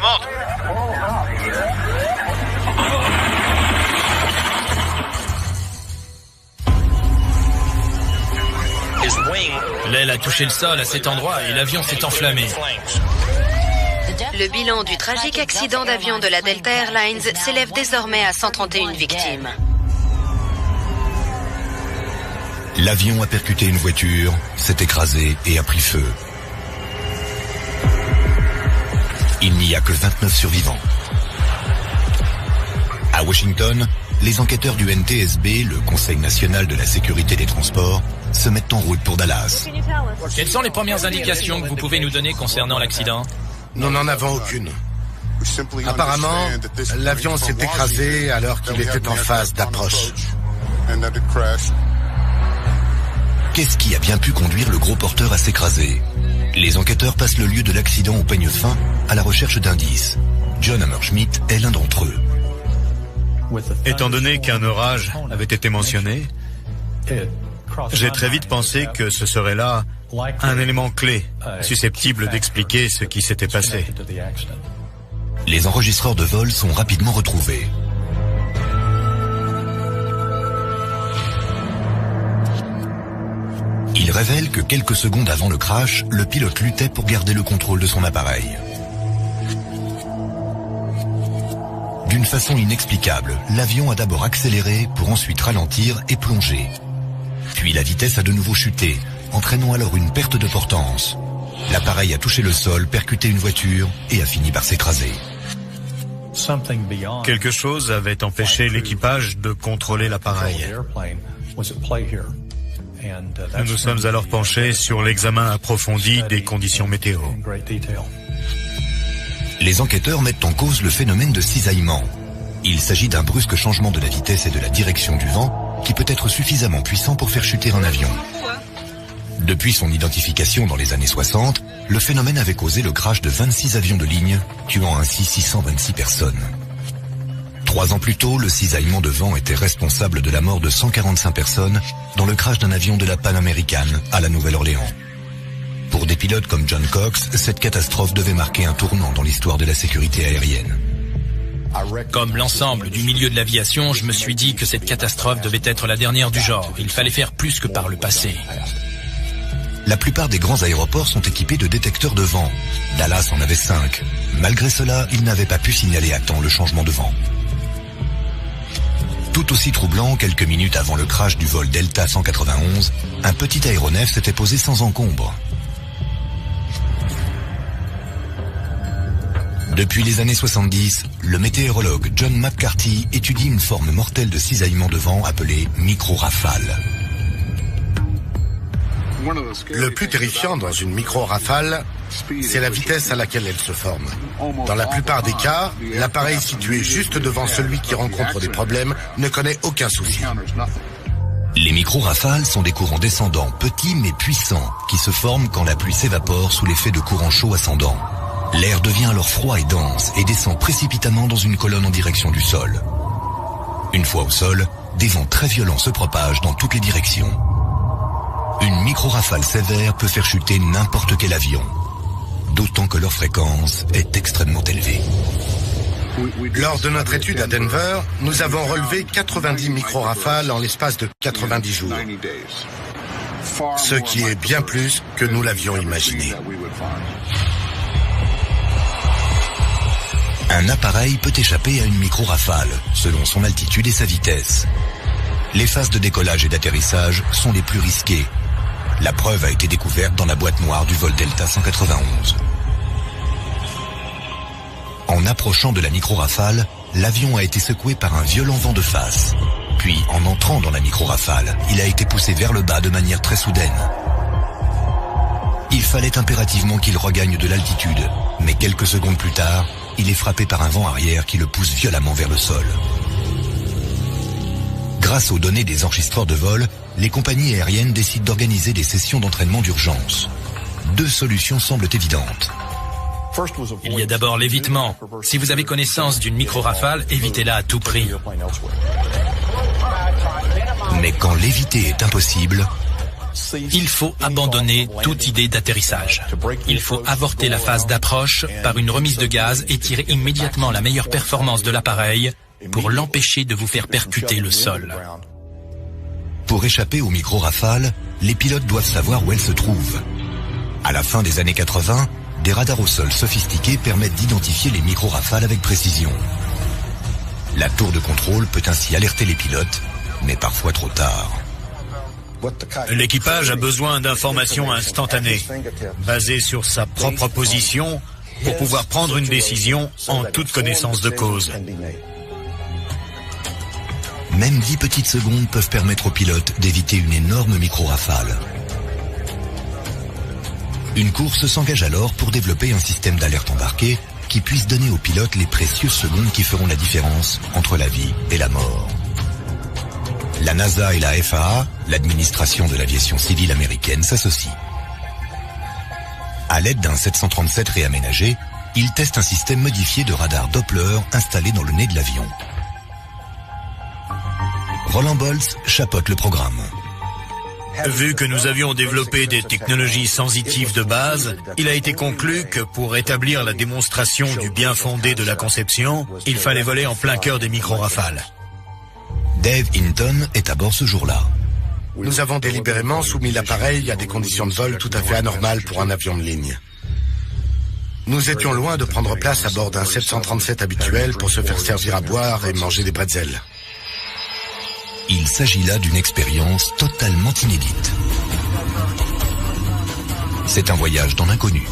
montre. L'aile a touché le sol à cet endroit et l'avion s'est enflammé. Le bilan du tragique accident d'avion de la Delta Airlines s'élève désormais à 131 victimes. L'avion a percuté une voiture, s'est écrasé et a pris feu. Il n'y a que 29 survivants. À Washington, les enquêteurs du NTSB, le Conseil national de la sécurité des transports, se mettent en route pour Dallas. Quelles sont les premières indications que vous pouvez nous donner concernant l'accident? Nous n'en avons aucune. Apparemment, l'avion s'est écrasé alors qu'il était en phase d'approche. Qu'est-ce qui a bien pu conduire le gros porteur à s'écraser? Les enquêteurs passent le lieu de l'accident au peigne fin à la recherche d'indices. John Hammerschmidt est l'un d'entre eux. Étant donné qu'un orage avait été mentionné, j'ai très vite pensé que ce serait là un élément clé, susceptible d'expliquer ce qui s'était passé. Les enregistreurs de vol sont rapidement retrouvés. Ils révèlent que quelques secondes avant le crash, le pilote luttait pour garder le contrôle de son appareil. D'une façon inexplicable, l'avion a d'abord accéléré pour ensuite ralentir et plonger. Puis la vitesse a de nouveau chuté, entraînant alors une perte de portance. L'appareil a touché le sol, percuté une voiture et a fini par s'écraser. Quelque chose avait empêché l'équipage de contrôler l'appareil. Nous nous sommes alors penchés sur l'examen approfondi des conditions météo. Les enquêteurs mettent en cause le phénomène de cisaillement. Il s'agit d'un brusque changement de la vitesse et de la direction du vent qui peut être suffisamment puissant pour faire chuter un avion. Depuis son identification dans les années 60, le phénomène avait causé le crash de 26 avions de ligne, tuant ainsi 626 personnes. 3 ans plus tôt, le cisaillement de vent était responsable de la mort de 145 personnes dans le crash d'un avion de la Pan American à la Nouvelle-Orléans. Pour des pilotes comme John Cox, cette catastrophe devait marquer un tournant dans l'histoire de la sécurité aérienne. Comme l'ensemble du milieu de l'aviation, je me suis dit que cette catastrophe devait être la dernière du genre. Il fallait faire plus que par le passé. La plupart des grands aéroports sont équipés de détecteurs de vent. Dallas en avait 5. Malgré cela, ils n'avaient pas pu signaler à temps le changement de vent. Tout aussi troublant, quelques minutes avant le crash du vol Delta 191, un petit aéronef s'était posé sans encombre. Depuis les années 70, le météorologue John McCarthy étudie une forme mortelle de cisaillement de vent appelée micro-rafale. Le plus terrifiant dans une micro-rafale, c'est la vitesse à laquelle elle se forme. Dans la plupart des cas, l'appareil situé juste devant celui qui rencontre des problèmes ne connaît aucun souci. Les micro-rafales sont des courants descendants, petits mais puissants, qui se forment quand la pluie s'évapore sous l'effet de courants chauds ascendants. L'air devient alors froid et dense et descend précipitamment dans une colonne en direction du sol. Une fois au sol, des vents très violents se propagent dans toutes les directions. Une micro-rafale sévère peut faire chuter n'importe quel avion, d'autant que leur fréquence est extrêmement élevée. Lors de notre étude à Denver, nous avons relevé 90 micro-rafales en l'espace de 90 jours. Ce qui est bien plus que nous l'avions imaginé. Un appareil peut échapper à une micro-rafale, selon son altitude et sa vitesse. Les phases de décollage et d'atterrissage sont les plus risquées. La preuve a été découverte dans la boîte noire du vol Delta 191. En approchant de la micro-rafale, l'avion a été secoué par un violent vent de face. Puis, en entrant dans la micro-rafale, il a été poussé vers le bas de manière très soudaine. Il fallait impérativement qu'il regagne de l'altitude, mais quelques secondes plus tard, il est frappé par un vent arrière qui le pousse violemment vers le sol. Grâce aux données des enregistreurs de vol, les compagnies aériennes décident d'organiser des sessions d'entraînement d'urgence. 2 solutions semblent évidentes. Il y a d'abord l'évitement. Si vous avez connaissance d'une micro-rafale, évitez-la à tout prix. Mais quand l'éviter est impossible, Il faut abandonner toute idée d'atterrissage. Il faut avorter la phase d'approche par une remise de gaz et tirer immédiatement la meilleure performance de l'appareil pour l'empêcher de vous faire percuter le sol. Pour échapper aux micro-rafales, les pilotes doivent savoir où elles se trouvent. À la fin des années 80, des radars au sol sophistiqués permettent d'identifier les micro-rafales avec précision. La tour de contrôle peut ainsi alerter les pilotes, mais parfois trop tard. L'équipage a besoin d'informations instantanées, basées sur sa propre position, pour pouvoir prendre une décision en toute connaissance de cause. Même 10 petites secondes peuvent permettre aux pilotes d'éviter une énorme micro-rafale. Une course s'engage alors pour développer un système d'alerte embarqué qui puisse donner aux pilotes les précieuses secondes qui feront la différence entre la vie et la mort. La NASA et la FAA, l'administration de l'aviation civile américaine, s'associent. À l'aide d'un 737 réaménagé, ils testent un système modifié de radar Doppler installé dans le nez de l'avion. Roland Boltz chapeaute le programme. Vu que nous avions développé des technologies sensitives de base, il a été conclu que pour établir la démonstration du bien fondé de la conception, il fallait voler en plein cœur des micro-rafales. Dave Hinton est à bord ce jour-là. Nous avons délibérément soumis l'appareil à des conditions de vol tout à fait anormales pour un avion de ligne. Nous étions loin de prendre place à bord d'un 737 habituel pour se faire servir à boire et manger des pretzels. Il s'agit là d'une expérience totalement inédite. C'est un voyage dans l'inconnu.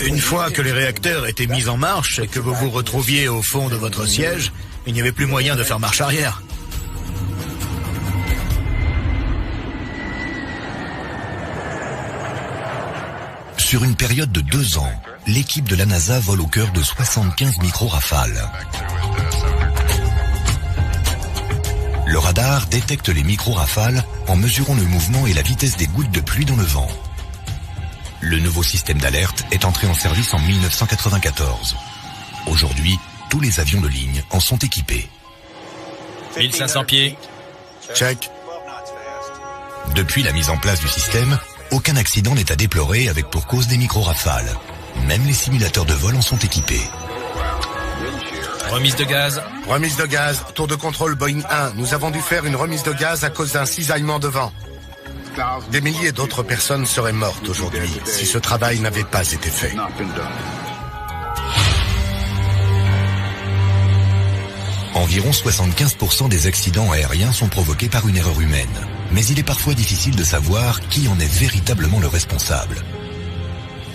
Une fois que les réacteurs étaient mis en marche et que vous vous retrouviez au fond de votre siège, il n'y avait plus moyen de faire marche arrière. Sur une période de 2 ans, l'équipe de la NASA vole au cœur de 75 micro-rafales. Le radar détecte les micro-rafales en mesurant le mouvement et la vitesse des gouttes de pluie dans le vent. Le nouveau système d'alerte est entré en service en 1994. Aujourd'hui, tous les avions de ligne en sont équipés. 1500 pieds. Check. Depuis la mise en place du système, aucun accident n'est à déplorer avec pour cause des micro-rafales. Même les simulateurs de vol en sont équipés. Remise de gaz. Remise de gaz. Tour de contrôle Boeing 1. Nous avons dû faire une remise de gaz à cause d'un cisaillement de vent. Des milliers d'autres personnes seraient mortes aujourd'hui si ce travail n'avait pas été fait. Environ 75% des accidents aériens sont provoqués par une erreur humaine. Mais il est parfois difficile de savoir qui en est véritablement le responsable.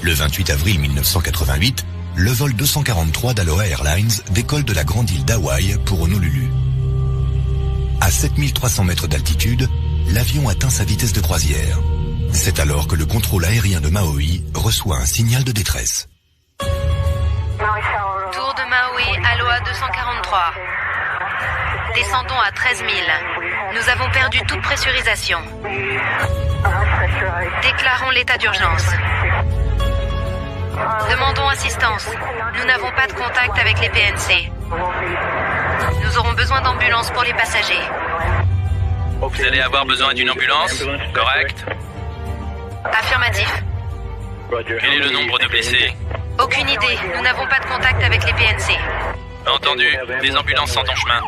Le 28 avril 1988, le vol 243 d'Aloha Airlines décolle de la grande île d'Hawaï pour Honolulu. À 7300 mètres d'altitude, l'avion atteint sa vitesse de croisière. C'est alors que le contrôle aérien de Maui reçoit un signal de détresse. Tour de Maui, Aloha 243. Descendons à 13 000. Nous avons perdu toute pressurisation. Déclarons l'état d'urgence. Demandons assistance. Nous n'avons pas de contact avec les PNC. Nous aurons besoin d'ambulance pour les passagers. Vous allez avoir besoin d'une ambulance, correct? Affirmatif. Quel est le nombre de blessés? Aucune idée. Nous n'avons pas de contact avec les PNC. Entendu, les ambulances sont en chemin.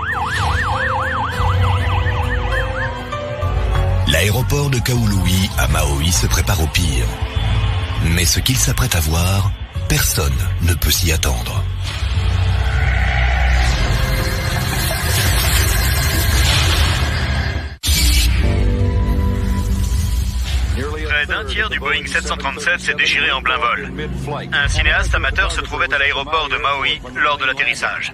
L'aéroport de Kahului à Maui se prépare au pire. Mais ce qu'il s'apprête à voir, personne ne peut s'y attendre. Près d'un tiers du Boeing 737 s'est déchiré en plein vol. Un cinéaste amateur se trouvait à l'aéroport de Maui lors de l'atterrissage.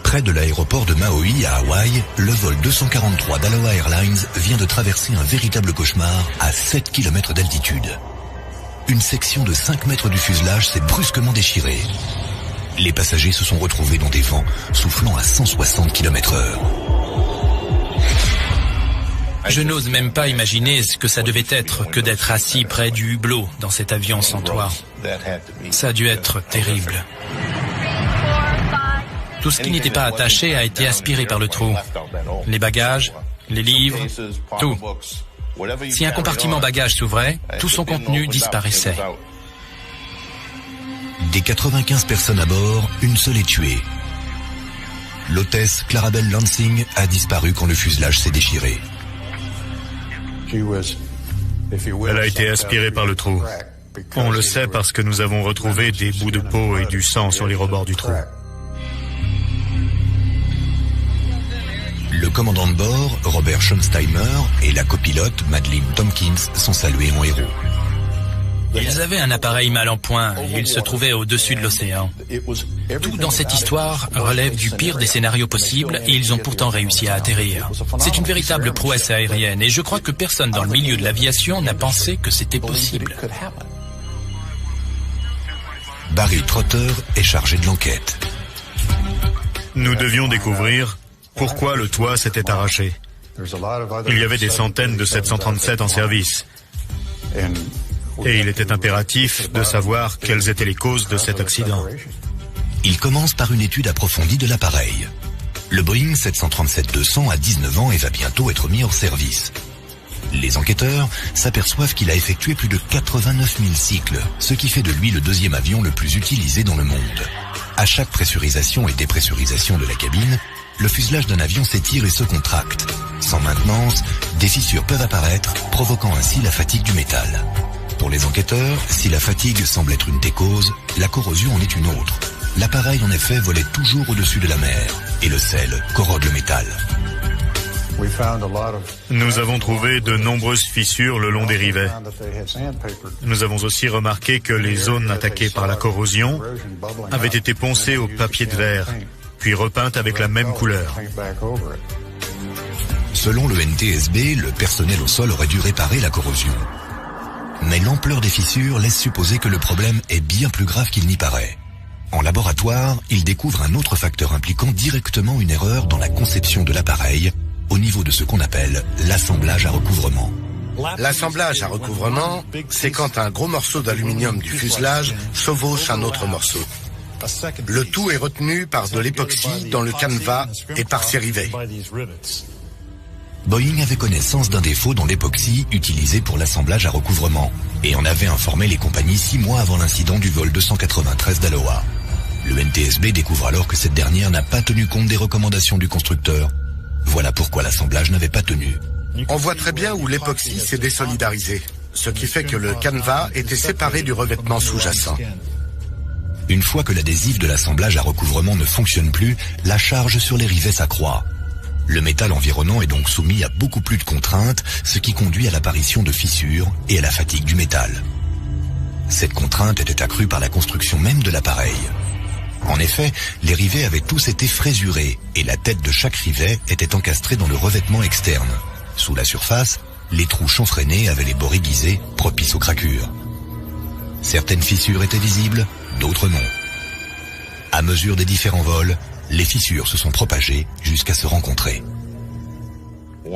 Près de l'aéroport de Maui à Hawaï, le vol 243 d'Aloha Airlines vient de traverser un véritable cauchemar à 7 km d'altitude. Une section de 5 mètres du fuselage s'est brusquement déchirée. Les passagers se sont retrouvés dans des vents soufflant à 160 km/h. Je n'ose même pas imaginer ce que ça devait être que d'être assis près du hublot dans cet avion sans toit. Ça a dû être terrible. Tout ce qui n'était pas attaché a été aspiré par le trou. Les bagages, les livres, tout. Si un compartiment bagage s'ouvrait, tout son contenu disparaissait. Des 95 personnes à bord, une seule est tuée. L'hôtesse Clarabelle Lansing a disparu quand le fuselage s'est déchiré. Elle a été aspirée par le trou. On le sait parce que nous avons retrouvé des bouts de peau et du sang sur les rebords du trou. Le commandant de bord, Robert Schonsteimer, et la copilote, Madeleine Tompkins, sont salués en héros. Ils avaient un appareil mal en point et ils se trouvaient au-dessus de l'océan. Tout dans cette histoire relève du pire des scénarios possibles et ils ont pourtant réussi à atterrir. C'est une véritable prouesse aérienne et je crois que personne dans le milieu de l'aviation n'a pensé que c'était possible. Barry Trotter est chargé de l'enquête. Nous devions découvrir pourquoi le toit s'était arraché. Il y avait des centaines de 737 en service. Et il était impératif de savoir quelles étaient les causes de cet accident. Il commence par une étude approfondie de l'appareil. Le Boeing 737-200 a 19 ans et va bientôt être mis hors service. Les enquêteurs s'aperçoivent qu'il a effectué plus de 89 000 cycles, ce qui fait de lui le deuxième avion le plus utilisé dans le monde. À chaque pressurisation et dépressurisation de la cabine, le fuselage d'un avion s'étire et se contracte. Sans maintenance, des fissures peuvent apparaître, provoquant ainsi la fatigue du métal. Pour les enquêteurs, si la fatigue semble être une des causes, la corrosion en est une autre. L'appareil en effet volait toujours au-dessus de la mer, et le sel corrode le métal. Nous avons trouvé de nombreuses fissures le long des rivets. Nous avons aussi remarqué que les zones attaquées par la corrosion avaient été poncées au papier de verre, puis repeintes avec la même couleur. Selon le NTSB, le personnel au sol aurait dû réparer la corrosion. Mais l'ampleur des fissures laisse supposer que le problème est bien plus grave qu'il n'y paraît. En laboratoire, ils découvrent un autre facteur impliquant directement une erreur dans la conception de l'appareil, au niveau de ce qu'on appelle l'assemblage à recouvrement. L'assemblage à recouvrement, c'est quand un gros morceau d'aluminium du fuselage chevauche un autre morceau. Le tout est retenu par de l'époxy dans le canevas et par ses rivets. Boeing avait connaissance d'un défaut dans l'époxy utilisé pour l'assemblage à recouvrement et en avait informé les compagnies 6 mois avant l'incident du vol 293 d'Aloha. Le NTSB découvre alors que cette dernière n'a pas tenu compte des recommandations du constructeur. Voilà pourquoi l'assemblage n'avait pas tenu. On voit très bien où l'époxy s'est désolidarisé, ce qui fait que le canevas était séparé du revêtement sous-jacent. Une fois que l'adhésif de l'assemblage à recouvrement ne fonctionne plus, la charge sur les rivets s'accroît. Le métal environnant est donc soumis à beaucoup plus de contraintes, ce qui conduit à l'apparition de fissures et à la fatigue du métal. Cette contrainte était accrue par la construction même de l'appareil. En effet, les rivets avaient tous été fraisurés et la tête de chaque rivet était encastrée dans le revêtement externe. Sous la surface, les trous chanfreinés avaient les bords aiguisés, propices aux craquures. Certaines fissures étaient visibles, d'autres non. À mesure des différents vols, les fissures se sont propagées jusqu'à se rencontrer.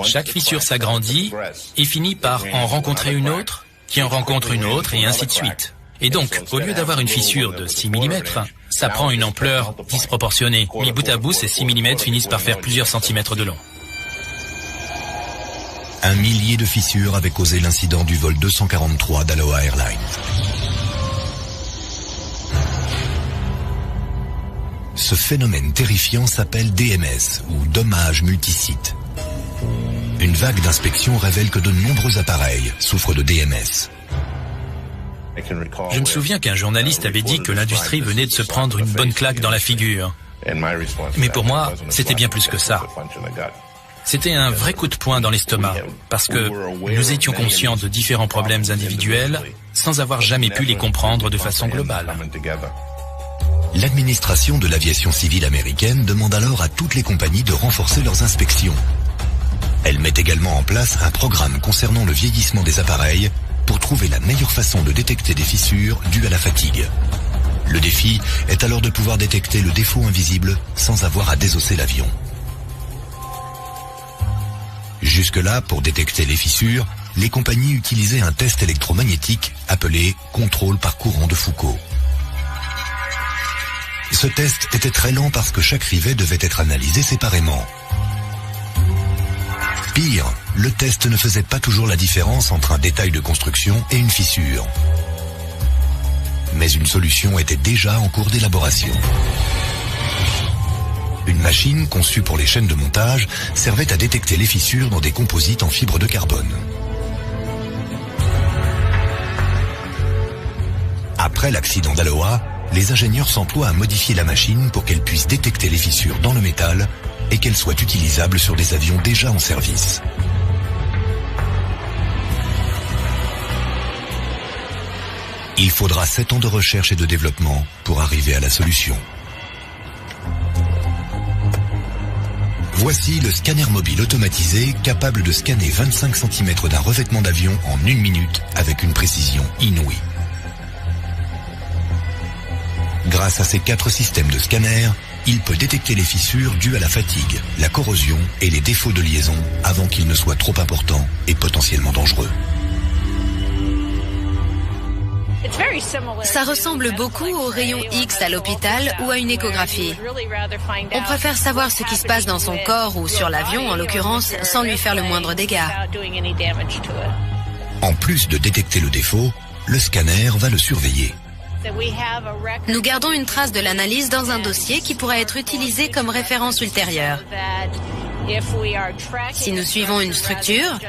Chaque fissure s'agrandit et finit par en rencontrer une autre, qui en rencontre une autre, et ainsi de suite. Et donc, au lieu d'avoir une fissure de 6 mm, ça prend une ampleur disproportionnée. Mis bout à bout, ces 6 mm finissent par faire plusieurs centimètres de long. 1 millier de fissures avaient causé l'incident du vol 243 d'Aloha Airlines. Ce phénomène terrifiant s'appelle DMS, ou dommage multisite. Une vague d'inspection révèle que de nombreux appareils souffrent de DMS. Je me souviens qu'un journaliste avait dit que l'industrie venait de se prendre une bonne claque dans la figure. Mais pour moi, c'était bien plus que ça. C'était un vrai coup de poing dans l'estomac, parce que nous étions conscients de différents problèmes individuels sans avoir jamais pu les comprendre de façon globale. L'administration de l'aviation civile américaine demande alors à toutes les compagnies de renforcer leurs inspections. Elle met également en place un programme concernant le vieillissement des appareils pour trouver la meilleure façon de détecter des fissures dues à la fatigue. Le défi est alors de pouvoir détecter le défaut invisible sans avoir à désosser l'avion. Jusque-là, pour détecter les fissures, les compagnies utilisaient un test électromagnétique appelé contrôle par courant de Foucault. Ce test était très lent parce que chaque rivet devait être analysé séparément. Pire, le test ne faisait pas toujours la différence entre un détail de construction et une fissure. Mais une solution était déjà en cours d'élaboration. Une machine conçue pour les chaînes de montage servait à détecter les fissures dans des composites en fibre de carbone. Après l'accident d'Aloha, les ingénieurs s'emploient à modifier la machine pour qu'elle puisse détecter les fissures dans le métal et qu'elle soit utilisable sur des avions déjà en service. Il faudra 7 ans de recherche et de développement pour arriver à la solution. Voici le scanner mobile automatisé capable de scanner 25 cm d'un revêtement d'avion en 1 minute avec une précision inouïe. Grâce à ces 4 systèmes de scanner, il peut détecter les fissures dues à la fatigue, la corrosion et les défauts de liaison avant qu'ils ne soient trop importants et potentiellement dangereux. Ça ressemble beaucoup au rayon X à l'hôpital ou à une échographie. On préfère savoir ce qui se passe dans son corps ou sur l'avion, en l'occurrence, sans lui faire le moindre dégât. En plus de détecter le défaut, le scanner va le surveiller. Nous gardons une trace de l'analyse dans un dossier qui pourra être utilisé comme référence ultérieure. Si nous suivons une structure,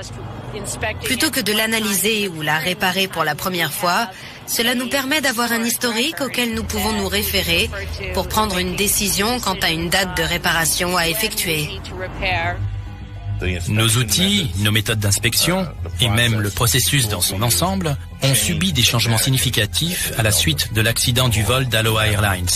plutôt que de l'analyser ou la réparer pour la première fois, cela nous permet d'avoir un historique auquel nous pouvons nous référer pour prendre une décision quant à une date de réparation à effectuer. Nos outils, nos méthodes d'inspection et même le processus dans son ensemble ont subi des changements significatifs à la suite de l'accident du vol d'Aloha Airlines.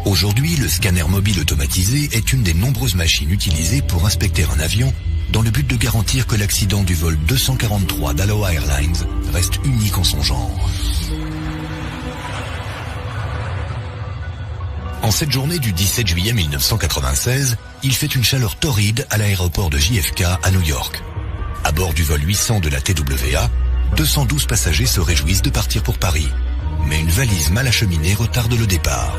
Aujourd'hui, le scanner mobile automatisé est une des nombreuses machines utilisées pour inspecter un avion dans le but de garantir que l'accident du vol 243 d'Aloha Airlines reste unique en son genre. En cette journée du 17 juillet 1996, il fait une chaleur torride à l'aéroport de JFK à New York. À bord du vol 800 de la TWA, 212 passagers se réjouissent de partir pour Paris. Mais une valise mal acheminée retarde le départ.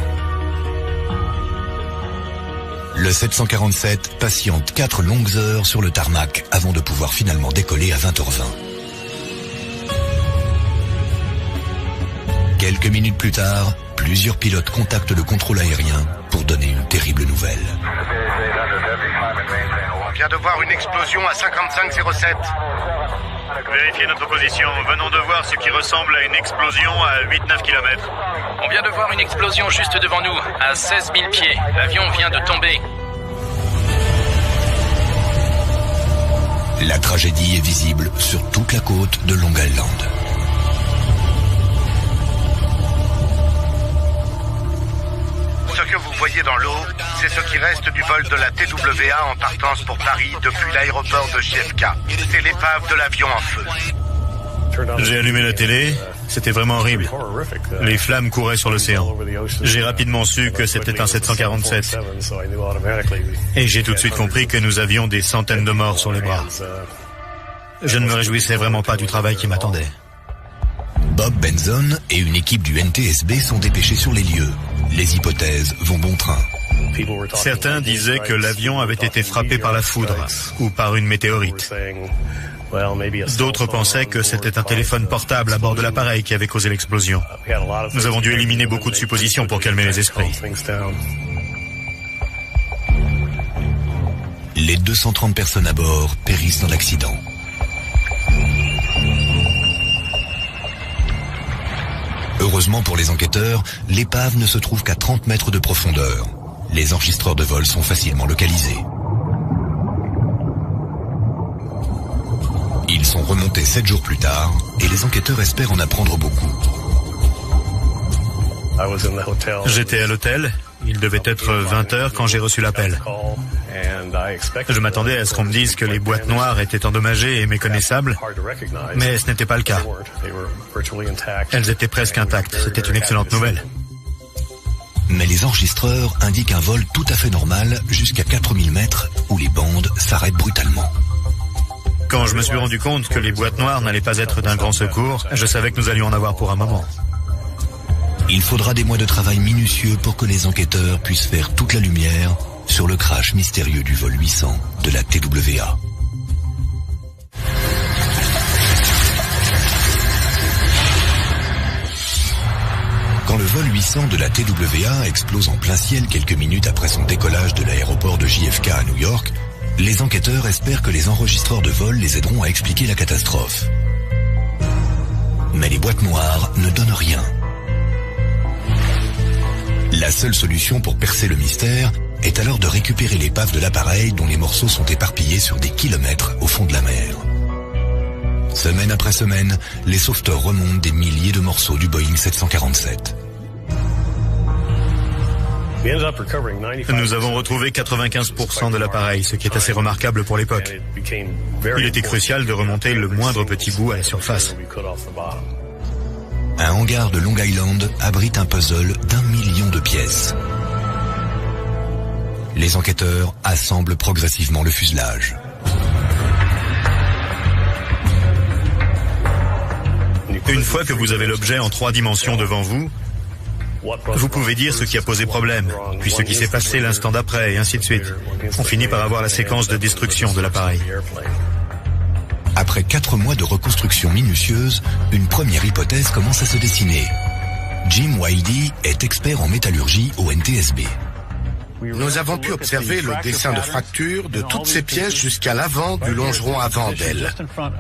Le 747 patiente 4 longues heures sur le tarmac avant de pouvoir finalement décoller à 20h20. Quelques minutes plus tard, plusieurs pilotes contactent le contrôle aérien pour donner une terrible nouvelle. On vient de voir une explosion à 5507. Vérifiez notre position. Venons de voir ce qui ressemble à une explosion à 8-9 km. On vient de voir une explosion juste devant nous, à 16 000 pieds. L'avion vient de tomber. La tragédie est visible sur toute la côte de Long Island. Ce que vous voyez dans l'eau, c'est ce qui reste du vol de la TWA en partance pour Paris depuis l'aéroport de JFK. C'est l'épave de l'avion en feu. J'ai allumé la télé, c'était vraiment horrible. Les flammes couraient sur l'océan. J'ai rapidement su que c'était un 747. Et j'ai tout de suite compris que nous avions des centaines de morts sur les bras. Je ne me réjouissais vraiment pas du travail qui m'attendait. Bob Benson et une équipe du NTSB sont dépêchés sur les lieux. Les hypothèses vont bon train. Certains disaient que l'avion avait été frappé par la foudre ou par une météorite. D'autres pensaient que c'était un téléphone portable à bord de l'appareil qui avait causé l'explosion. Nous avons dû éliminer beaucoup de suppositions pour calmer les esprits. Les 230 personnes à bord périssent dans l'accident. Heureusement pour les enquêteurs, l'épave ne se trouve qu'à 30 mètres de profondeur. Les enregistreurs de vol sont facilement localisés. Ils sont remontés 7 jours plus tard et les enquêteurs espèrent en apprendre beaucoup. J'étais à l'hôtel, il devait être 20h quand j'ai reçu l'appel. Je m'attendais à ce qu'on me dise que les boîtes noires étaient endommagées et méconnaissables, mais ce n'était pas le cas. Elles étaient presque intactes, c'était une excellente nouvelle. Mais les enregistreurs indiquent un vol tout à fait normal jusqu'à 4000 mètres où les bandes s'arrêtent brutalement. Quand je me suis rendu compte que les boîtes noires n'allaient pas être d'un grand secours, je savais que nous allions en avoir pour un moment. Il faudra des mois de travail minutieux pour que les enquêteurs puissent faire toute la lumière sur le crash mystérieux du vol 800 de la TWA. Quand le vol 800 de la TWA explose en plein ciel quelques minutes après son décollage de l'aéroport de JFK à New York, les enquêteurs espèrent que les enregistreurs de vol les aideront à expliquer la catastrophe. Mais les boîtes noires ne donnent rien. La seule solution pour percer le mystère est alors de récupérer l'épave de l'appareil dont les morceaux sont éparpillés sur des kilomètres au fond de la mer. Semaine après semaine, les sauveteurs remontent des milliers de morceaux du Boeing 747. Nous avons retrouvé 95% de l'appareil, ce qui est assez remarquable pour l'époque. Il était crucial de remonter le moindre petit bout à la surface. Un hangar de Long Island abrite un puzzle d'1 million de pièces. Les enquêteurs assemblent progressivement le fuselage. Une fois que vous avez l'objet en 3 dimensions devant vous, vous pouvez dire ce qui a posé problème, puis ce qui s'est passé l'instant d'après, et ainsi de suite. On finit par avoir la séquence de destruction de l'appareil. Après 4 mois de reconstruction minutieuse, une première hypothèse commence à se dessiner. Jim Wildy est expert en métallurgie au NTSB. Nous avons pu observer le dessin de fracture de toutes ces pièces jusqu'à l'avant du longeron avant d'aile.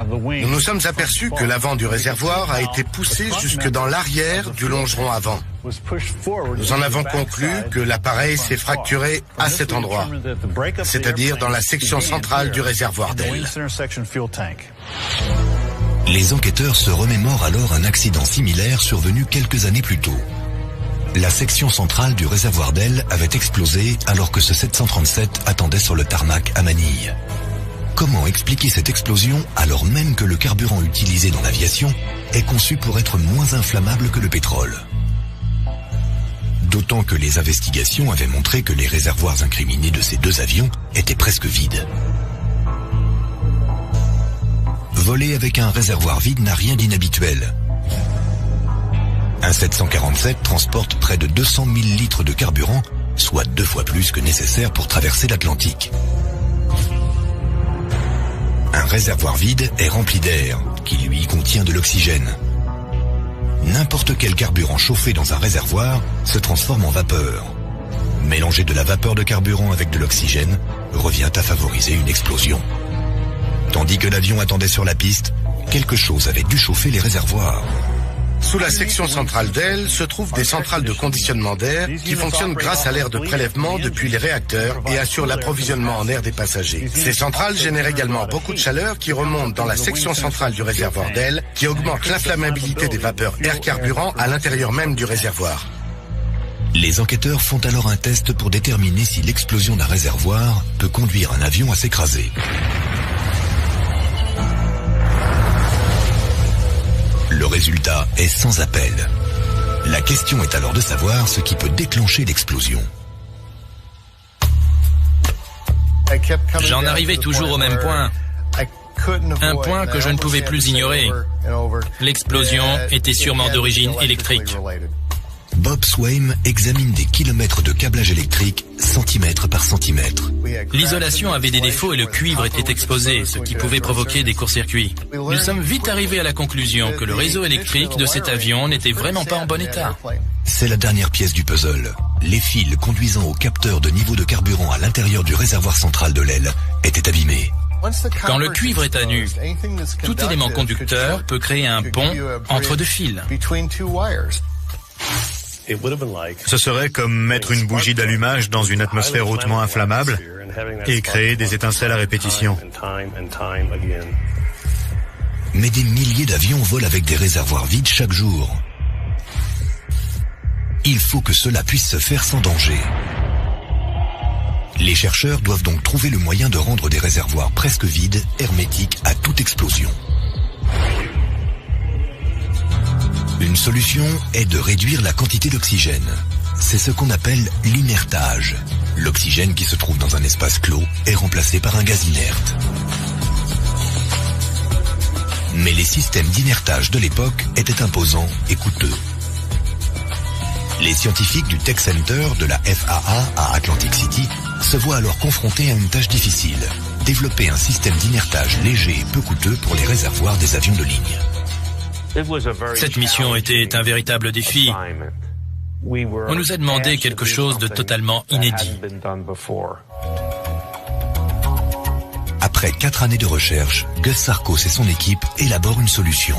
Nous nous sommes aperçus que l'avant du réservoir a été poussé jusque dans l'arrière du longeron avant. Nous en avons conclu que l'appareil s'est fracturé à cet endroit, c'est-à-dire dans la section centrale du réservoir d'aile. Les enquêteurs se remémorent alors un accident similaire survenu quelques années plus tôt. La section centrale du réservoir d'aile avait explosé alors que ce 737 attendait sur le tarmac à Manille. Comment expliquer cette explosion alors même que le carburant utilisé dans l'aviation est conçu pour être moins inflammable que le pétrole? D'autant que les investigations avaient montré que les réservoirs incriminés de ces 2 avions étaient presque vides. Voler avec un réservoir vide n'a rien d'inhabituel. Un 747 transporte près de 200 000 litres de carburant, soit 2 fois plus que nécessaire pour traverser l'Atlantique. Un réservoir vide est rempli d'air, qui lui contient de l'oxygène. N'importe quel carburant chauffé dans un réservoir se transforme en vapeur. Mélanger de la vapeur de carburant avec de l'oxygène revient à favoriser une explosion. Tandis que l'avion attendait sur la piste, quelque chose avait dû chauffer les réservoirs. Sous la section centrale d'aile se trouvent des centrales de conditionnement d'air qui fonctionnent grâce à l'air de prélèvement depuis les réacteurs et assurent l'approvisionnement en air des passagers. Ces centrales génèrent également beaucoup de chaleur qui remonte dans la section centrale du réservoir d'aile, qui augmente l'inflammabilité des vapeurs air-carburant à l'intérieur même du réservoir. Les enquêteurs font alors un test pour déterminer si l'explosion d'un réservoir peut conduire un avion à s'écraser. Le résultat est sans appel. La question est alors de savoir ce qui peut déclencher l'explosion. J'en arrivais toujours au même point. Un point que je ne pouvais plus ignorer. L'explosion était sûrement d'origine électrique. Bob Swaim examine des kilomètres de câblage électrique, centimètre par centimètre. L'isolation avait des défauts et le cuivre était exposé, ce qui pouvait provoquer des courts-circuits. Nous sommes vite arrivés à la conclusion que le réseau électrique de cet avion n'était vraiment pas en bon état. C'est la dernière pièce du puzzle. Les fils conduisant au capteur de niveau de carburant à l'intérieur du réservoir central de l'aile étaient abîmés. Quand le cuivre est à nu, tout élément conducteur peut créer un pont entre 2 fils. Ce serait comme mettre une bougie d'allumage dans une atmosphère hautement inflammable et créer des étincelles à répétition. Mais des milliers d'avions volent avec des réservoirs vides chaque jour. Il faut que cela puisse se faire sans danger. Les chercheurs doivent donc trouver le moyen de rendre des réservoirs presque vides, hermétiques à toute explosion. Une solution est de réduire la quantité d'oxygène. C'est ce qu'on appelle l'inertage. L'oxygène qui se trouve dans un espace clos est remplacé par un gaz inerte. Mais les systèmes d'inertage de l'époque étaient imposants et coûteux. Les scientifiques du Tech Center de la FAA à Atlantic City se voient alors confrontés à une tâche difficile. Développer un système d'inertage léger et peu coûteux pour les réservoirs des avions de ligne. Cette mission était un véritable défi. On nous a demandé quelque chose de totalement inédit. Après 4 années de recherche, Gus Sarkos et son équipe élaborent une solution.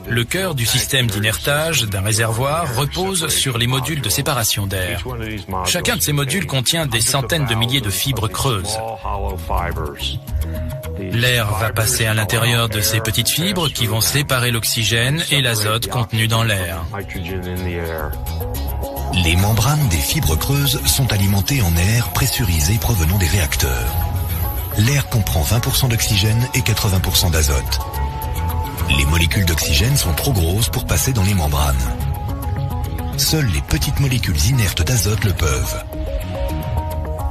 Le cœur du système d'inertage d'un réservoir repose sur les modules de séparation d'air. Chacun de ces modules contient des centaines de milliers de fibres creuses. L'air va passer à l'intérieur de ces petites fibres qui vont séparer l'oxygène et l'azote contenu dans l'air. Les membranes des fibres creuses sont alimentées en air pressurisé provenant des réacteurs. L'air comprend 20% d'oxygène et 80% d'azote. Les molécules d'oxygène sont trop grosses pour passer dans les membranes. Seules les petites molécules inertes d'azote le peuvent.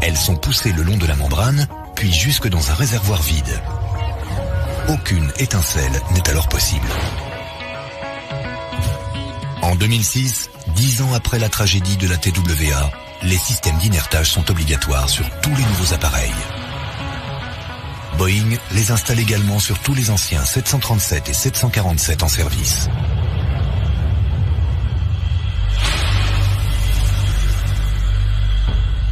Elles sont poussées le long de la membrane, puis jusque dans un réservoir vide. Aucune étincelle n'est alors possible. En 2006, 10 ans après la tragédie de la TWA, les systèmes d'inertage sont obligatoires sur tous les nouveaux appareils. Boeing les installe également sur tous les anciens 737 et 747 en service.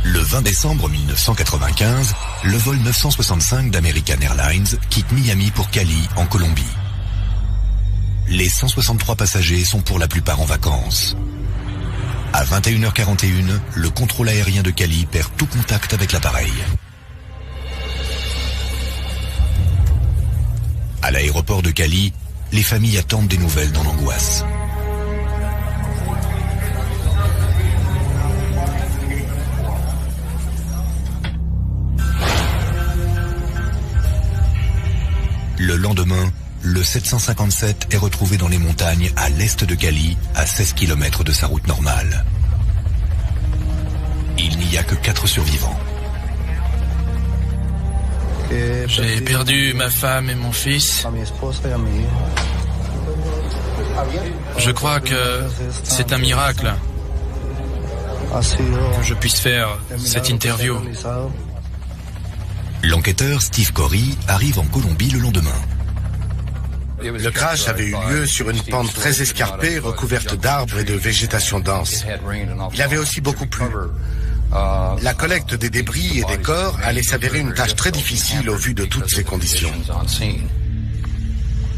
Le 20 décembre 1995, le vol 965 d'American Airlines quitte Miami pour Cali, en Colombie. Les 163 passagers sont pour la plupart en vacances. À 21h41, le contrôle aérien de Cali perd tout contact avec l'appareil. À l'aéroport de Cali, les familles attendent des nouvelles dans l'angoisse. Le lendemain, le 757 est retrouvé dans les montagnes à l'est de Cali, à 16 km de sa route normale. Il n'y a que 4 survivants. J'ai perdu ma femme et mon fils. Je crois que c'est un miracle que je puisse faire cette interview. L'enquêteur Steve Corey arrive en Colombie le lendemain. Le crash avait eu lieu sur une pente très escarpée, recouverte d'arbres et de végétation dense. Il avait aussi beaucoup plu. La collecte des débris et des corps allait s'avérer une tâche très difficile au vu de toutes ces conditions.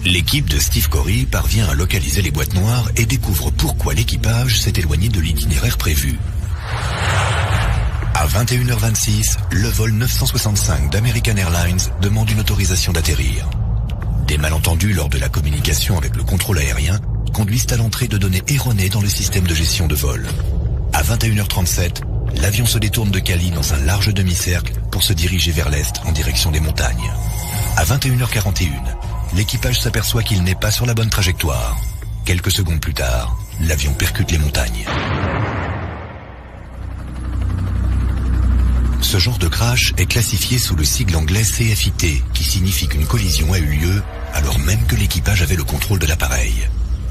L'équipe de Steve Corey parvient à localiser les boîtes noires et découvre pourquoi l'équipage s'est éloigné de l'itinéraire prévu. À 21h26, le vol 965 d'American Airlines demande une autorisation d'atterrir. Des malentendus lors de la communication avec le contrôle aérien conduisent à l'entrée de données erronées dans le système de gestion de vol. À 21h37, l'avion se détourne de Cali dans un large demi-cercle pour se diriger vers l'est en direction des montagnes. À 21h41, l'équipage s'aperçoit qu'il n'est pas sur la bonne trajectoire. Quelques secondes plus tard, l'avion percute les montagnes. Ce genre de crash est classifié sous le sigle anglais CFIT, qui signifie qu'une collision a eu lieu alors même que l'équipage avait le contrôle de l'appareil.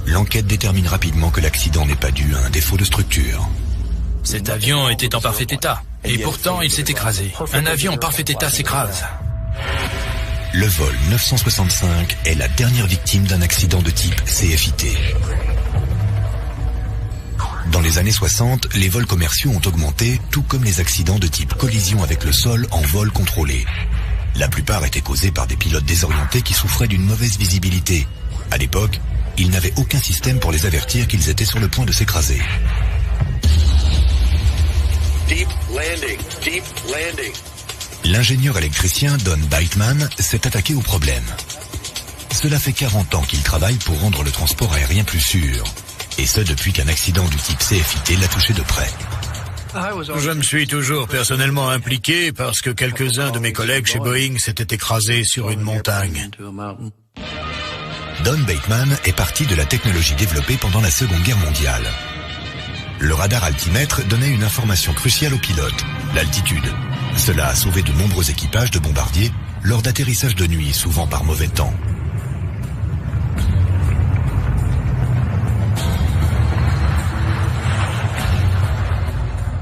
L'enquête détermine rapidement que l'accident n'est pas dû à un défaut de structure. Cet avion était en parfait état, et pourtant il s'est écrasé. Un avion en parfait état s'écrase. Le vol 965 est la dernière victime d'un accident de type CFIT. Dans les années 60, les vols commerciaux ont augmenté, tout comme les accidents de type collision avec le sol en vol contrôlé. La plupart étaient causés par des pilotes désorientés qui souffraient d'une mauvaise visibilité. À l'époque, ils n'avaient aucun système pour les avertir qu'ils étaient sur le point de s'écraser. L'ingénieur électricien Don Bateman s'est attaqué au problème. Cela fait 40 ans qu'il travaille pour rendre le transport aérien plus sûr. Et ce depuis qu'un accident du type CFIT l'a touché de près. Je me suis toujours personnellement impliqué parce que quelques-uns de mes collègues chez Boeing s'étaient écrasés sur une montagne. Don Bateman est parti de la technologie développée pendant la Seconde Guerre mondiale. Le radar altimètre donnait une information cruciale aux pilotes, l'altitude. Cela a sauvé de nombreux équipages de bombardiers lors d'atterrissages de nuit, souvent par mauvais temps.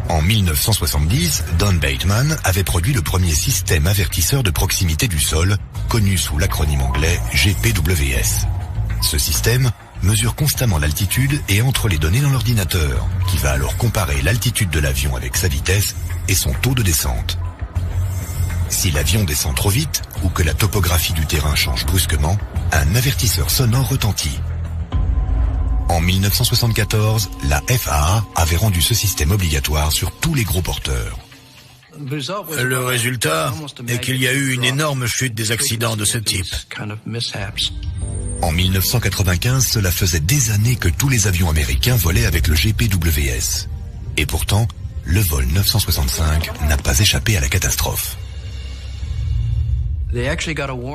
En 1970, Don Bateman avait produit le premier système avertisseur de proximité du sol, connu sous l'acronyme anglais GPWS. Ce système mesure constamment l'altitude et entre les données dans l'ordinateur, qui va alors comparer l'altitude de l'avion avec sa vitesse et son taux de descente. Si l'avion descend trop vite ou que la topographie du terrain change brusquement, un avertisseur sonore retentit. En 1974, la FAA avait rendu ce système obligatoire sur tous les gros porteurs. Le résultat est qu'il y a eu une énorme chute des accidents de ce type. En 1995, cela faisait des années que tous les avions américains volaient avec le GPWS. Et pourtant, le vol 965 n'a pas échappé à la catastrophe.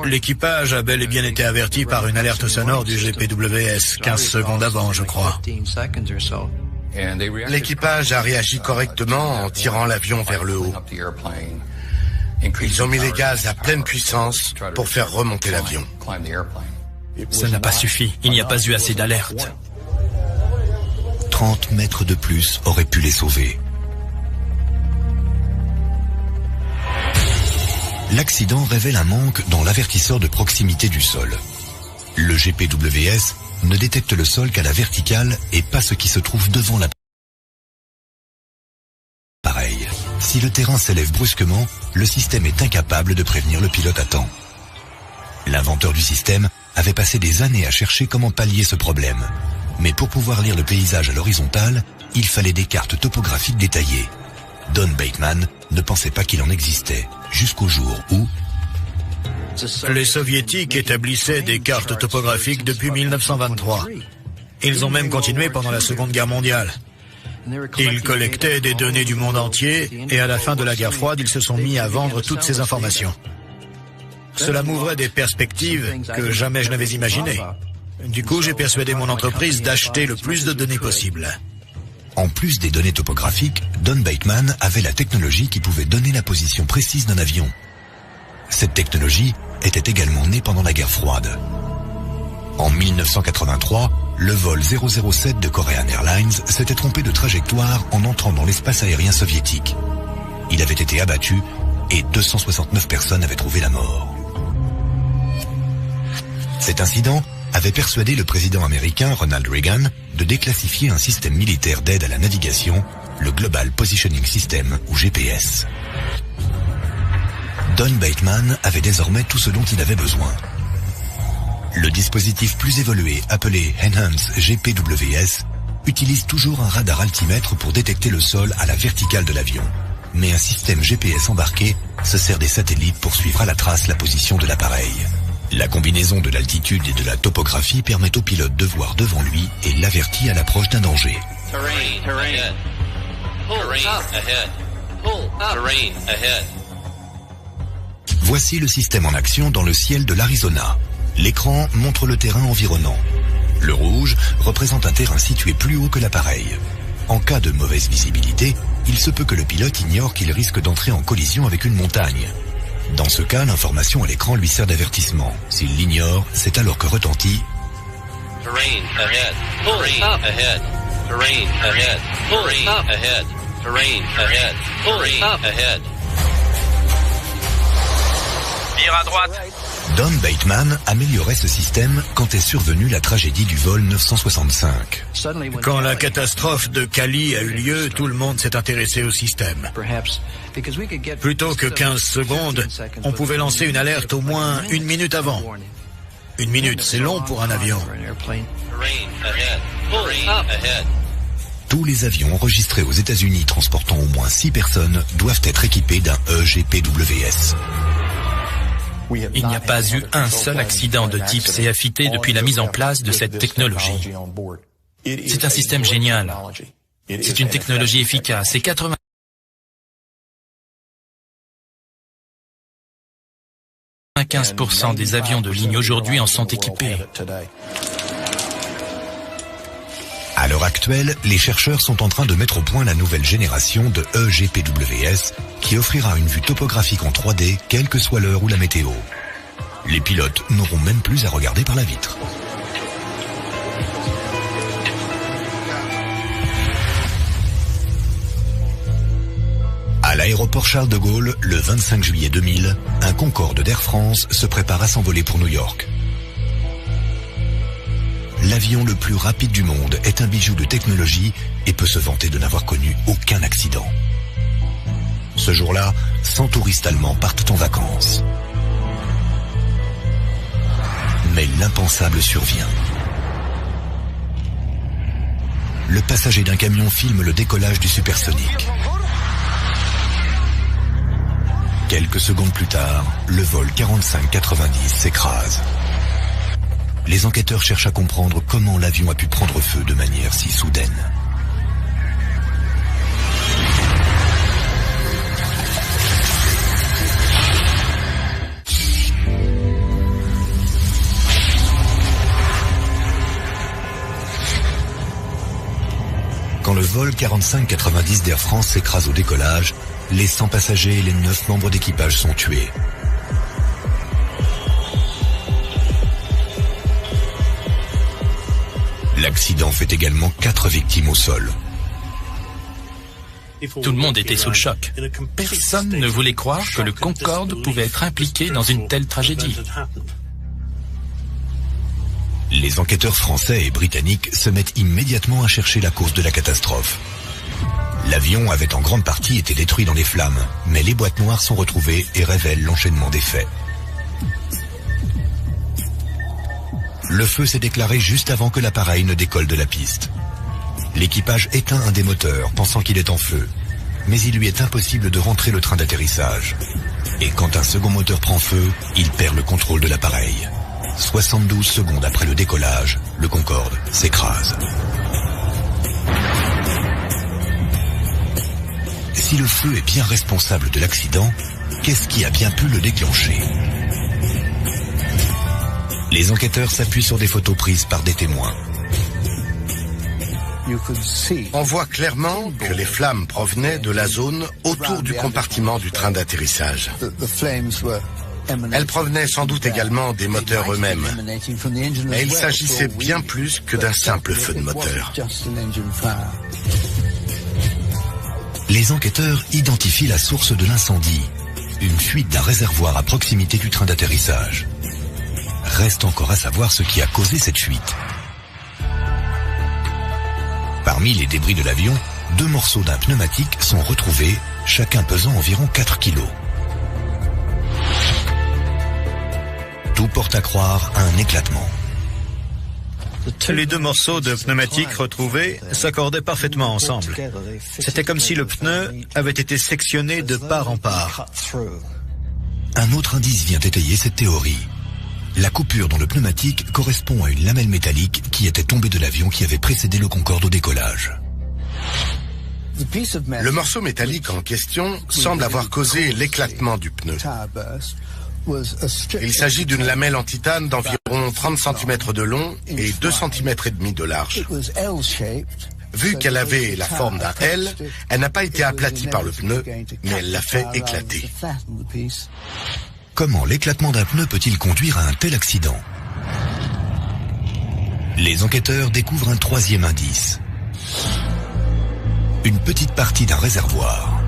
L'équipage a bel et bien été averti par une alerte sonore du GPWS 15 secondes avant, je crois. L'équipage a réagi correctement en tirant l'avion vers le haut. Ils ont mis les gaz à pleine puissance pour faire remonter l'avion. Ça n'a pas suffi, il n'y a pas eu assez d'alerte. 30 mètres de plus auraient pu les sauver. L'accident révèle un manque dans l'avertisseur de proximité du sol. Le GPWS ne détecte le sol qu'à la verticale et pas ce qui se trouve devant l'appareil. Si le terrain s'élève brusquement, le système est incapable de prévenir le pilote à temps. L'inventeur du système avait passé des années à chercher comment pallier ce problème. Mais pour pouvoir lire le paysage à l'horizontale, il fallait des cartes topographiques détaillées. Don Bateman ne pensait pas qu'il en existait, jusqu'au jour où... Les soviétiques établissaient des cartes topographiques depuis 1923. Ils ont même continué pendant la Seconde Guerre mondiale. Ils collectaient des données du monde entier et à la fin de la guerre froide, ils se sont mis à vendre toutes ces informations. Cela m'ouvrait des perspectives que jamais je n'avais imaginées. Du coup, j'ai persuadé mon entreprise d'acheter le plus de données possible. En plus des données topographiques, Don Bateman avait la technologie qui pouvait donner la position précise d'un avion. Cette technologie était également née pendant la guerre froide. En 1983, le vol 007 de Korean Airlines s'était trompé de trajectoire en entrant dans l'espace aérien soviétique. Il avait été abattu et 269 personnes avaient trouvé la mort. Cet incident avait persuadé le président américain Ronald Reagan de déclassifier un système militaire d'aide à la navigation, le Global Positioning System ou GPS. Don Bateman avait désormais tout ce dont il avait besoin. Le dispositif plus évolué appelé Enhanced GPWS utilise toujours un radar altimètre pour détecter le sol à la verticale de l'avion. Mais un système GPS embarqué se sert des satellites pour suivre à la trace la position de l'appareil. La combinaison de l'altitude et de la topographie permet au pilote de voir devant lui et l'avertit à l'approche d'un danger. Voici le système en action dans le ciel de l'Arizona. L'écran montre le terrain environnant. Le rouge représente un terrain situé plus haut que l'appareil. En cas de mauvaise visibilité, il se peut que le pilote ignore qu'il risque d'entrer en collision avec une montagne. Dans ce cas, l'information à l'écran lui sert d'avertissement. S'il l'ignore, c'est alors que retentit Terrain ahead. Terrain ahead. Terrain ahead. Terrain ahead. Terrain ahead. Terrain ahead. Vire à droite. Don Bateman améliorait ce système quand est survenue la tragédie du vol 965. Quand la catastrophe de Cali a eu lieu, tout le monde s'est intéressé au système. Plutôt que 15 secondes, on pouvait lancer une alerte au moins 1 minute avant. 1 minute, c'est long pour un avion. Tous les avions enregistrés aux États-Unis transportant au moins 6 personnes doivent être équipés d'un EGPWS. Il n'y a pas eu un seul accident de type CFIT depuis la mise en place de cette technologie. C'est un système génial. C'est une technologie efficace et 95% des avions de ligne aujourd'hui en sont équipés. À l'heure actuelle, les chercheurs sont en train de mettre au point la nouvelle génération de EGPWS qui offrira une vue topographique en 3D, quelle que soit l'heure ou la météo. Les pilotes n'auront même plus à regarder par la vitre. À l'aéroport Charles de Gaulle, le 25 juillet 2000, un Concorde d'Air France se prépare à s'envoler pour New York. L'avion le plus rapide du monde est un bijou de technologie et peut se vanter de n'avoir connu aucun accident. Ce jour-là, 100 touristes allemands partent en vacances. Mais l'impensable survient. Le passager d'un camion filme le décollage du supersonique. Quelques secondes plus tard, le vol 4590 s'écrase. Les enquêteurs cherchent à comprendre comment l'avion a pu prendre feu de manière si soudaine. Quand le vol 4590 d'Air France s'écrase au décollage, les 100 passagers et les 9 membres d'équipage sont tués. L'accident fait également 4 victimes au sol. Tout le monde était sous le choc. Personne ne voulait croire que le Concorde pouvait être impliqué dans une telle tragédie. Les enquêteurs français et britanniques se mettent immédiatement à chercher la cause de la catastrophe. L'avion avait en grande partie été détruit dans les flammes, mais les boîtes noires sont retrouvées et révèlent l'enchaînement des faits. Le feu s'est déclaré juste avant que l'appareil ne décolle de la piste. L'équipage éteint un des moteurs, pensant qu'il est en feu. Mais il lui est impossible de rentrer le train d'atterrissage. Et quand un second moteur prend feu, il perd le contrôle de l'appareil. 72 secondes après le décollage, le Concorde s'écrase. Si le feu est bien responsable de l'accident, qu'est-ce qui a bien pu le déclencher? Les enquêteurs s'appuient sur des photos prises par des témoins. On voit clairement que les flammes provenaient de la zone autour du compartiment du train d'atterrissage. Elles provenaient sans doute également des moteurs eux-mêmes. Mais il s'agissait bien plus que d'un simple feu de moteur. Les enquêteurs identifient la source de l'incendie, une fuite d'un réservoir à proximité du train d'atterrissage. Reste encore à savoir ce qui a causé cette fuite. Parmi les débris de l'avion, 2 morceaux d'un pneumatique sont retrouvés, chacun pesant environ 4 kilos. Tout porte à croire à un éclatement. Les 2 morceaux de pneumatique retrouvés s'accordaient parfaitement ensemble. C'était comme si le pneu avait été sectionné de part en part. Un autre indice vient étayer cette théorie. La coupure dans le pneumatique correspond à une lamelle métallique qui était tombée de l'avion qui avait précédé le Concorde au décollage. Le morceau métallique en question semble avoir causé l'éclatement du pneu. Il s'agit d'une lamelle en titane d'environ 30 cm de long et 2 cm et demi de large. Vu qu'elle avait la forme d'un L, elle n'a pas été aplatie par le pneu, mais elle l'a fait éclater. Comment l'éclatement d'un pneu peut-il conduire à un tel accident? Les enquêteurs découvrent un 3e indice. Une petite partie d'un réservoir.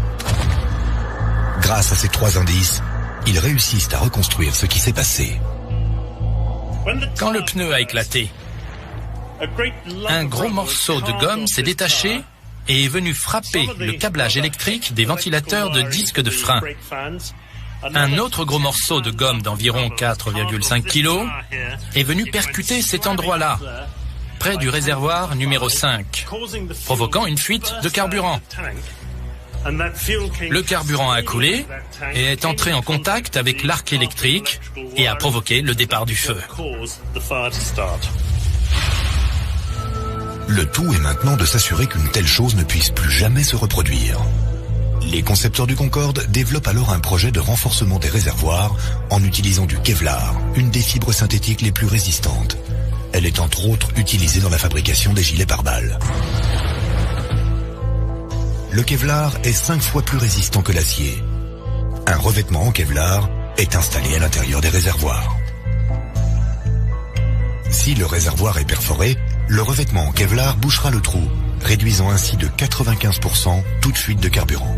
Grâce à ces 3 indices, ils réussissent à reconstruire ce qui s'est passé. Quand le pneu a éclaté, un gros morceau de gomme s'est détaché et est venu frapper le câblage électrique des ventilateurs de disques de frein. Un autre gros morceau de gomme d'environ 4,5 kg est venu percuter cet endroit-là, près du réservoir numéro 5, provoquant une fuite de carburant. Le carburant a coulé et est entré en contact avec l'arc électrique et a provoqué le départ du feu. Le tout est maintenant de s'assurer qu'une telle chose ne puisse plus jamais se reproduire. Les concepteurs du Concorde développent alors un projet de renforcement des réservoirs en utilisant du Kevlar, une des fibres synthétiques les plus résistantes. Elle est entre autres utilisée dans la fabrication des gilets pare-balles. Le Kevlar est 5 fois plus résistant que l'acier. Un revêtement en Kevlar est installé à l'intérieur des réservoirs. Si le réservoir est perforé, le revêtement en Kevlar bouchera le trou, réduisant ainsi de 95% toute fuite de carburant.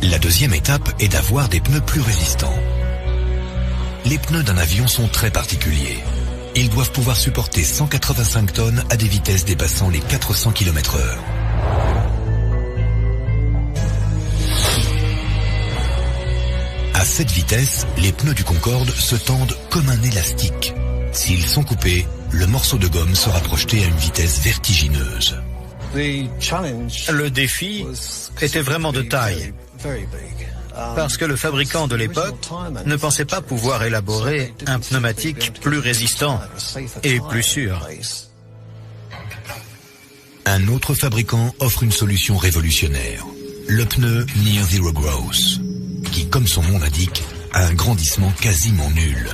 La deuxième étape est d'avoir des pneus plus résistants. Les pneus d'un avion sont très particuliers. Ils doivent pouvoir supporter 185 tonnes à des vitesses dépassant les 400 km/h. À cette vitesse, les pneus du Concorde se tendent comme un élastique. S'ils sont coupés, le morceau de gomme sera projeté à une vitesse vertigineuse. Le défi était vraiment de taille, parce que le fabricant de l'époque ne pensait pas pouvoir élaborer un pneumatique plus résistant et plus sûr. Un autre fabricant offre une solution révolutionnaire, le pneu Near Zero Growth, qui, comme son nom l'indique, a un grandissement quasiment nul.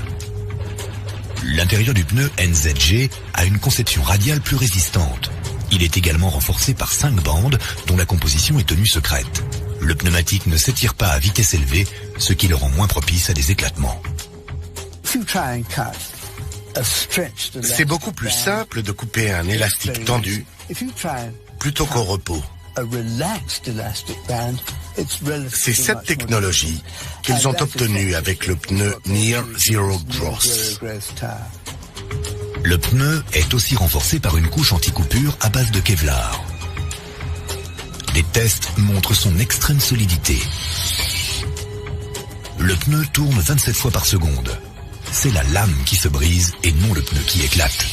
L'intérieur du pneu NZG a une conception radiale plus résistante. Il est également renforcé par 5 bandes dont la composition est tenue secrète. Le pneumatique ne s'étire pas à vitesse élevée, ce qui le rend moins propice à des éclatements. C'est beaucoup plus simple de couper un élastique tendu plutôt qu'au repos. C'est cette technologie qu'ils ont obtenue avec le pneu Near Zero Growth. Le pneu est aussi renforcé par une couche anti-coupure à base de Kevlar. Les tests montrent son extrême solidité. Le pneu tourne 27 fois par seconde. C'est la lame qui se brise et non le pneu qui éclate.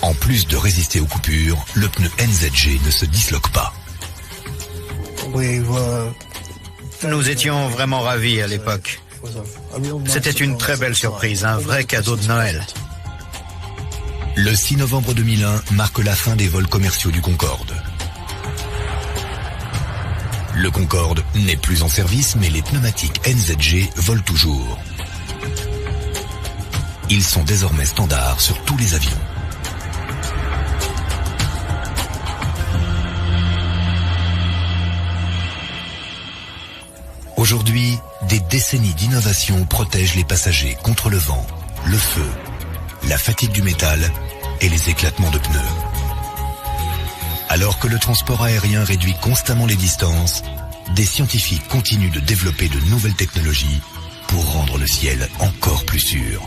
En plus de résister aux coupures, le pneu NZG ne se disloque pas. Nous étions vraiment ravis à l'époque. C'était une très belle surprise, un vrai cadeau de Noël. Le 6 novembre 2001 marque la fin des vols commerciaux du Concorde. Le Concorde n'est plus en service, mais les pneumatiques NZG volent toujours. Ils sont désormais standards sur tous les avions. Aujourd'hui, des décennies d'innovation protègent les passagers contre le vent, le feu, la fatigue du métal et les éclatements de pneus. Alors que le transport aérien réduit constamment les distances, des scientifiques continuent de développer de nouvelles technologies pour rendre le ciel encore plus sûr.